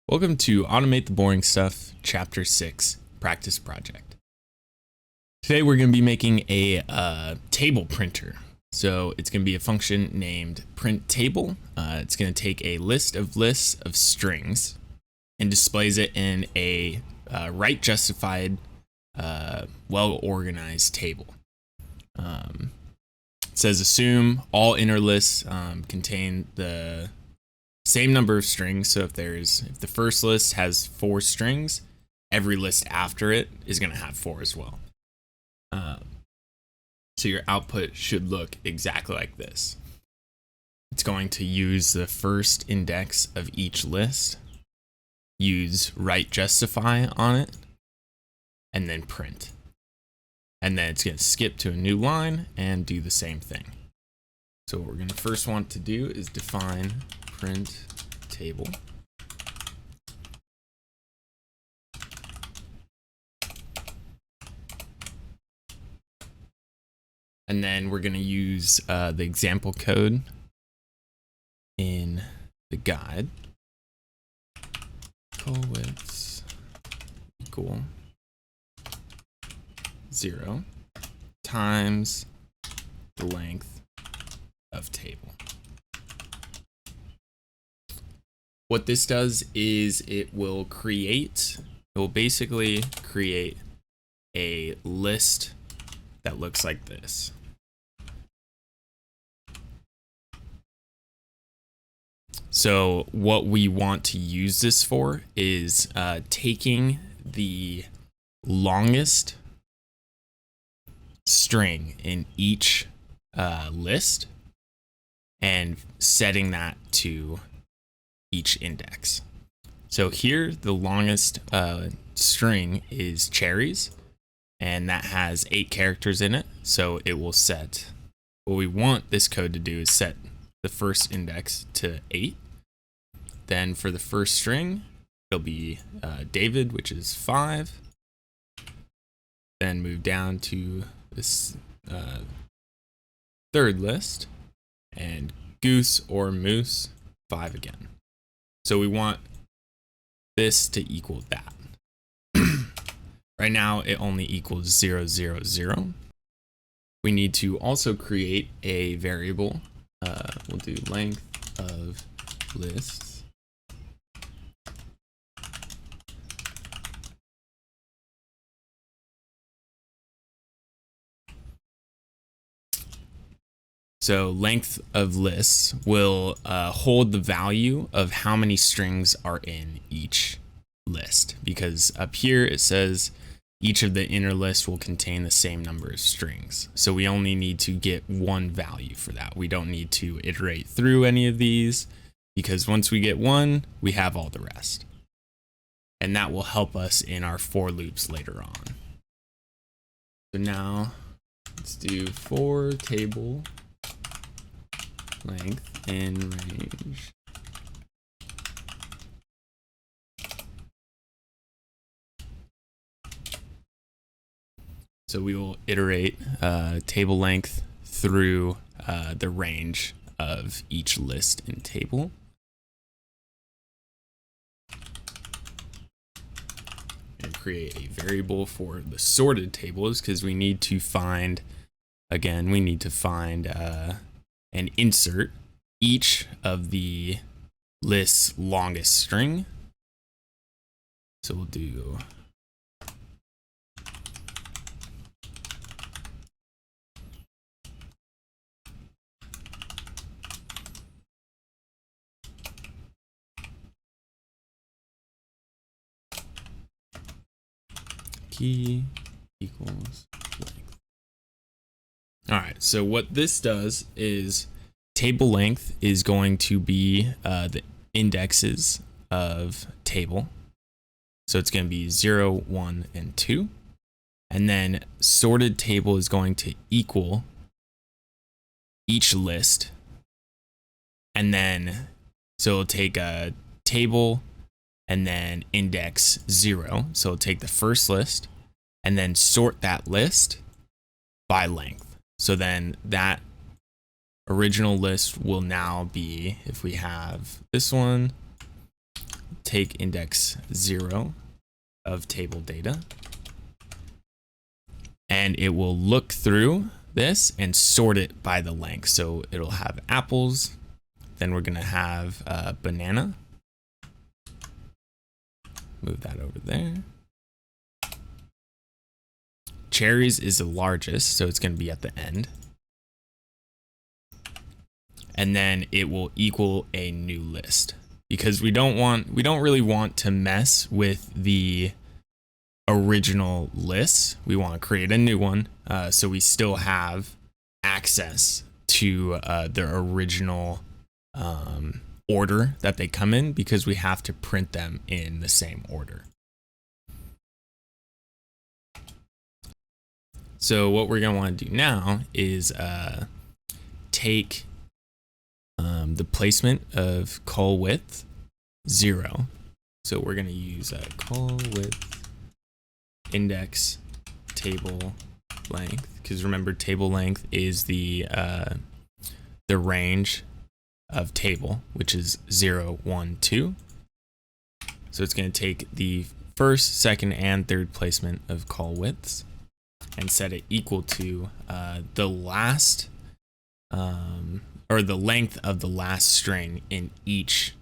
Welcome to Automate the Boring Stuff, Chapter 6, Practice Project. Today we're going to be making a table printer. So it's going to be a function named printTable. It's going to take a list of lists of strings and displays it in a right justified, well-organized table. It says assume all inner lists contain the same number of strings. So if the first list has 4 strings, every list after it is going to have 4 as well. So your output should look exactly like this. It's going to use the first index of each list, use write justify on it, and then print. And then it's going to skip to a new line and do the same thing. So what we're going to first want to do is define print table. And then we're going to use the example code in the guide. Widths equal 0 times the length of table. What this does is it will basically create a list that looks like this. So what we want to use this for is taking the longest string in each list and setting that to each index. So here the longest string is cherries, and that has 8 characters in it. So it will set, what we want this code to do is set the first index to 8. Then for the first string, it'll be David, which is 5. Then move down to this third list, and goose or moose, 5 again. So we want this to equal that. Right now, it only equals 0, 0, 0. We need to also create a variable. We'll do length of lists. So length of lists will hold the value of how many strings are in each list, because up here it says each of the inner lists will contain the same number of strings. So we only need to get one value for that. We don't need to iterate through any of these, because once we get one, we have all the rest. And that will help us in our for loops later on. So now let's do for table length in range. So we will iterate table length through the range of each list in table. And create a variable for the sorted tables, because we need to find, and insert each of the list's longest string. So we'll do key equals length. All right, so what this does is table length is going to be the indexes of table. So it's going to be 0, 1, and 2. And then sorted table is going to equal each list. And then, so it'll take a table and then index 0. So it'll take the first list and then sort that list by length. So then that original list will now be, if we have this one, take index 0 of table data, and it will look through this and sort it by the length. So it'll have apples, then we're going to have banana. Move that over there. Cherries is the largest, so it's going to be at the end. And then it will equal a new list, because we don't really want to mess with the original lists. We want to create a new one, so we still have access to the original order that they come in, because we have to print them in the same order. So what we're going to want to do now is take the placement of call width 0. So we're going to use call width index table length, because remember, table length is the range of table, which is 0, 1, 2. So it's going to take the first, second, and third placement of call widths and set it equal to the last or the length of the last string in each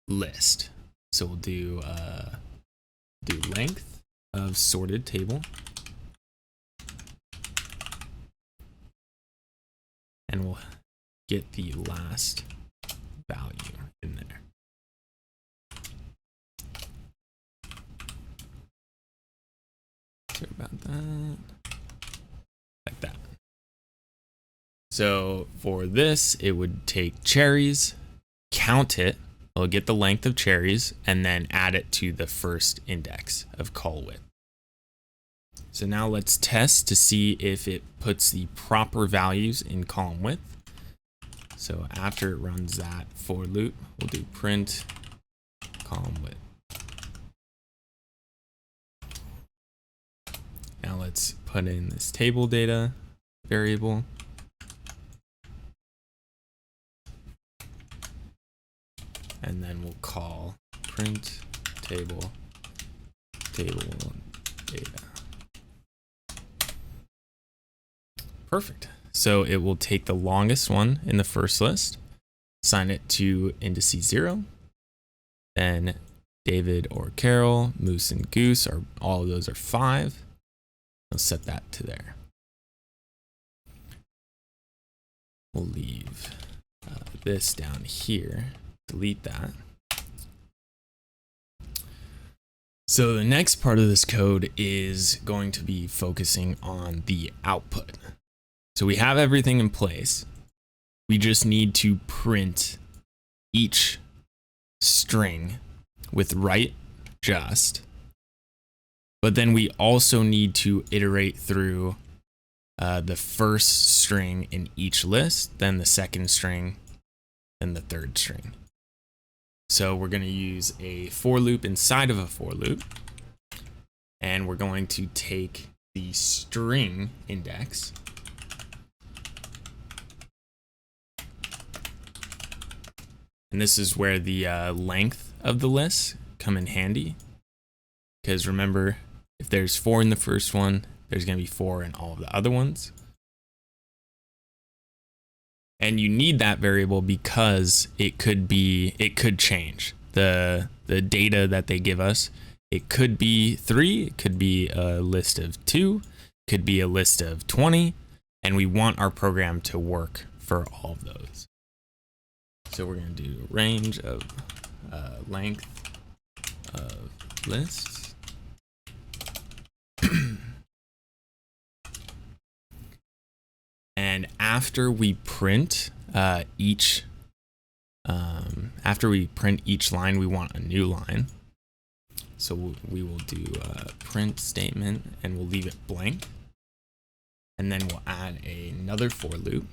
list. So we'll do length of sorted table, and we'll get the last value in there. Sorry about that. Like that. So for this, it would take cherries, count it, it'll get the length of cherries, and then add it to the first index of call width. So now let's test to see if it puts the proper values in column width. So after it runs that for loop, we'll do print column width. Now let's put in this table data variable. And then we'll call print table data. Perfect. So it will take the longest one in the first list, assign it to indices 0. Then David or Carol, Moose and Goose, are all of those are 5. I'll set that to there. We'll leave this down here. Delete that. So the next part of this code is going to be focusing on the output. So we have everything in place. We just need to print each string with write just. But then we also need to iterate through the first string in each list, then the second string, then the third string. So we're going to use a for loop inside of a for loop, and we're going to take the string index and this is where the length of the list come in handy, because remember, if there's 4 in the first one, there's going to be 4 in all of the other ones. And you need that variable because it could change the data that they give us. It could be 3, it could be a list of 2, it could be a list of 20, and we want our program to work for all of those. So we're going to do range of length of lists. And after we print each line, we want a new line. So we will do a print statement, and we'll leave it blank. And then we'll add another for loop.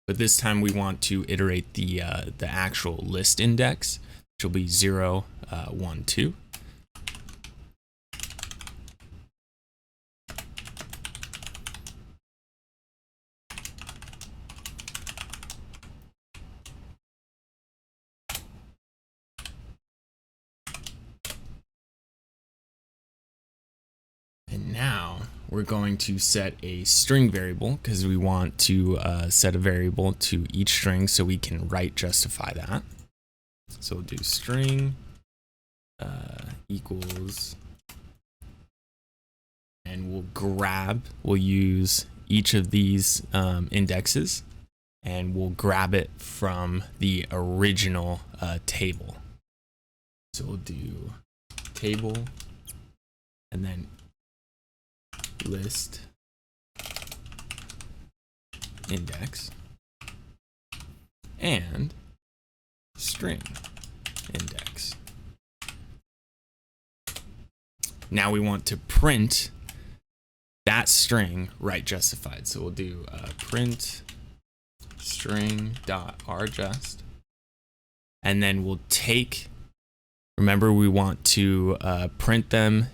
But this time we want to iterate the actual list index, which will be 0, 1, 2. now we're going to set a string variable because we want to set a variable to each string so we can write justify that. So we'll do string equals, and we'll use each of these indexes, and we'll grab it from the original table. So we'll do table and then list index and string index. Now we want to print that string write justified. So we'll do print string.rjust, and then we'll take, remember we want to print them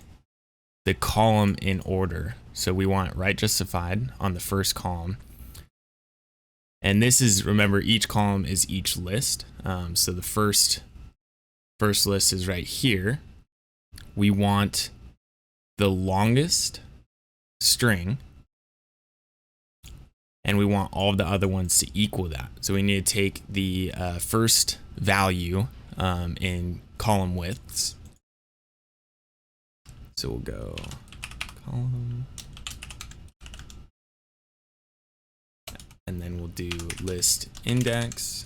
the column in order. So we want write justified on the first column. And this is, remember, each column is each list. So the first list is right here. We want the longest string, and we want all the other ones to equal that. So we need to take the first value in column widths. So we'll go column, and then we'll do list index.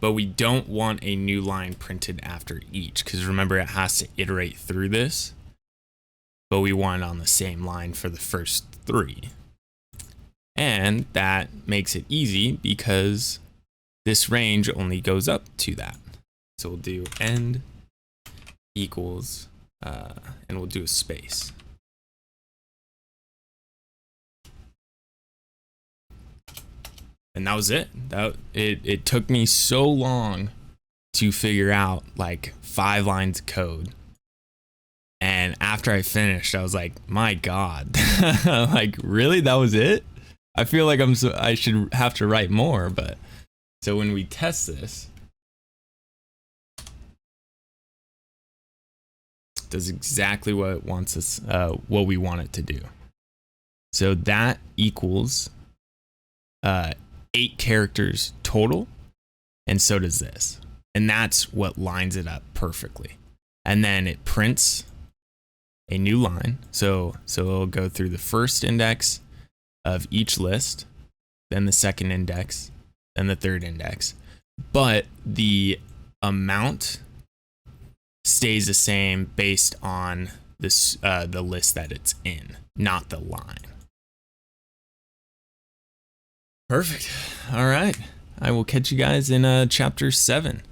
But we don't want a new line printed after each, because remember it has to iterate through this, but we want it on the same line for the first three. And that makes it easy because this range only goes up to that. So we'll do end equals, and we'll do a space. And that was it. It took me so long to figure out like 5 lines of code. And after I finished, I was like, my God, like really, that was it? I feel like I should have to write more. But so when we test this, it does exactly what it wants us, what we want it to do. So that equals 8 characters total, and so does this. And that's what lines it up perfectly. And then it prints a new line. So it'll go through the first index of each list, then the second index, then the third index. But the amount stays the same based on this the list that it's in, not the line. Perfect. All right. I will catch you guys in chapter 7.